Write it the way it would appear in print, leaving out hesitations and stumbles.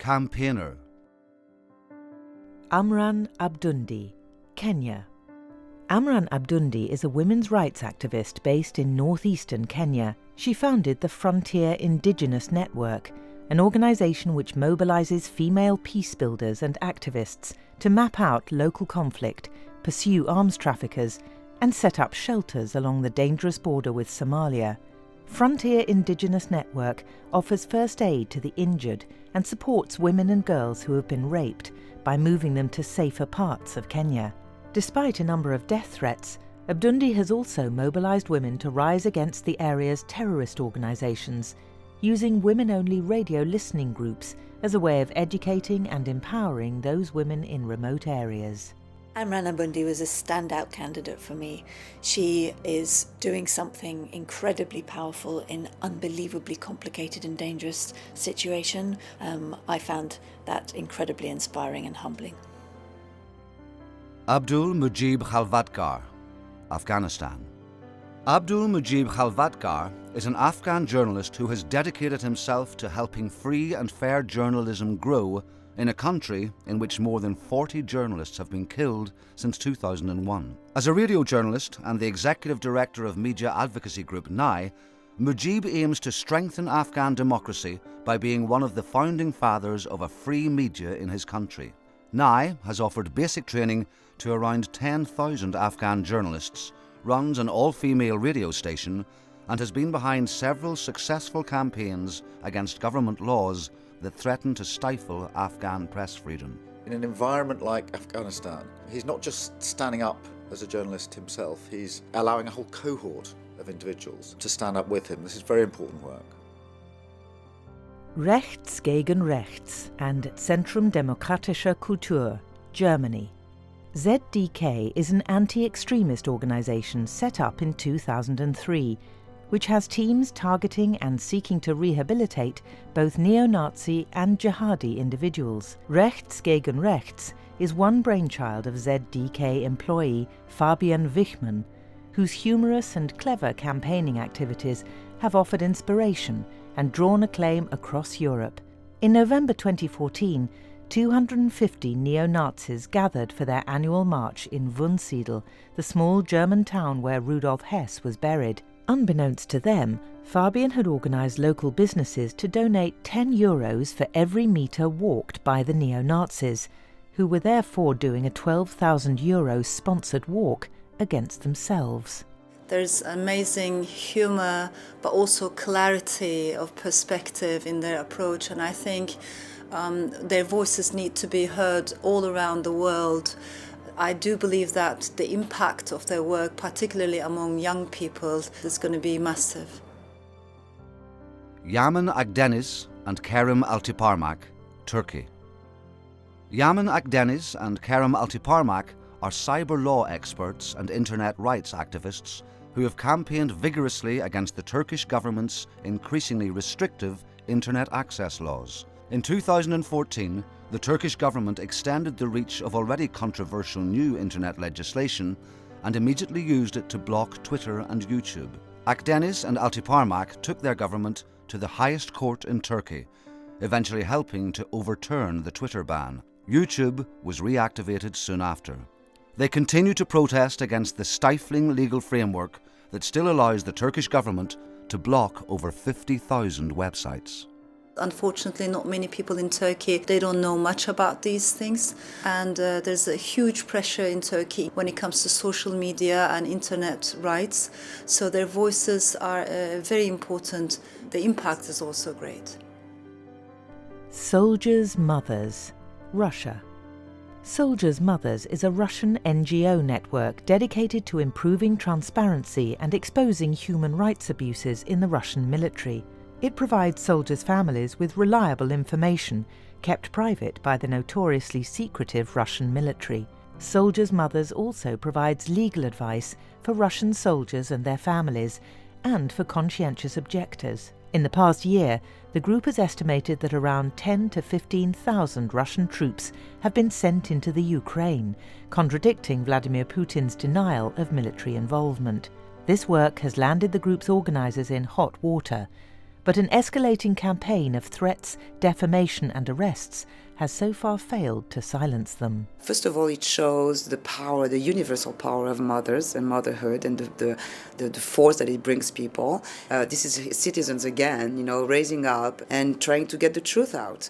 campaigner. Amran Abdundi, Kenya. Amran Abdundi is a women's rights activist based in northeastern Kenya. She founded the Frontier Indigenous Network, an organisation which mobilises female peace builders and activists to map out local conflict, pursue arms traffickers, and set up shelters along the dangerous border with Somalia. Frontier Indigenous Network offers first aid to the injured and supports women and girls who have been raped by moving them to safer parts of Kenya. Despite a number of death threats, Abdundi has also mobilised women to rise against the area's terrorist organisations, using women-only radio listening groups as a way of educating and empowering those women in remote areas. Amran Abundi was a standout candidate for me. She is doing something incredibly powerful in unbelievably complicated and dangerous situation. I found that incredibly inspiring and humbling. Abdul Mujib Khalvatkar, Afghanistan. Abdul Mujib Khalvatkar is an Afghan journalist who has dedicated himself to helping free and fair journalism grow in a country in which more than 40 journalists have been killed since 2001. As a radio journalist and the executive director of media advocacy group NAI, Mujib aims to strengthen Afghan democracy by being one of the founding fathers of a free media in his country. NAI has offered basic training to around 10,000 Afghan journalists, runs an all-female radio station, and has been behind several successful campaigns against government laws that threaten to stifle Afghan press freedom. In an environment like Afghanistan, he's not just standing up as a journalist himself, he's allowing a whole cohort of individuals to stand up with him. This is very important work. Rechts gegen Rechts and Zentrum Demokratischer Kultur, Germany. ZDK is an anti-extremist organisation set up in 2003, which has teams targeting and seeking to rehabilitate both neo-Nazi and jihadi individuals. Rechts gegen Rechts is one brainchild of ZDK employee Fabian Wichmann, whose humorous and clever campaigning activities have offered inspiration and drawn acclaim across Europe. In November 2014, 250 neo-Nazis gathered for their annual march in Wunsiedel, the small German town where Rudolf Hess was buried. Unbeknownst to them, Fabian had organised local businesses to donate €10 for every metre walked by the neo-Nazis, who were therefore doing a €12,000 sponsored walk against themselves. There's amazing humour, but also clarity of perspective in their approach, and I think their voices need to be heard all around the world. I do believe that the impact of their work, particularly among young people, is going to be massive. Yaman Akdeniz and Kerem Altıparmak, Turkey. Yaman Akdeniz and Kerem Altıparmak are cyber law experts and internet rights activists who have campaigned vigorously against the Turkish government's increasingly restrictive internet access laws. In 2014, the Turkish government extended the reach of already controversial new internet legislation and immediately used it to block Twitter and YouTube. Akdeniz and Altıparmak took their government to the highest court in Turkey, eventually helping to overturn the Twitter ban. YouTube was reactivated soon after. They continue to protest against the stifling legal framework that still allows the Turkish government to block over 50,000 websites. Unfortunately, not many people in Turkey, they don't know much about these things, and there's a huge pressure in Turkey when it comes to social media and internet rights, so their voices are very important. The impact is also great. Soldiers' Mothers, Russia. Soldiers' Mothers is a Russian NGO network dedicated to improving transparency and exposing human rights abuses in the Russian military. It provides soldiers' families with reliable information, kept private by the notoriously secretive Russian military. Soldiers' Mothers also provides legal advice for Russian soldiers and their families, and for conscientious objectors. In the past year, the group has estimated that around 10 to 15,000 Russian troops have been sent into the Ukraine, contradicting Vladimir Putin's denial of military involvement. This work has landed the group's organisers in hot water. But an escalating campaign of threats, defamation and arrests has so far failed to silence them. First of all, it shows the power, the universal power of mothers and motherhood, and the force that it brings people. This is citizens again, raising up and trying to get the truth out.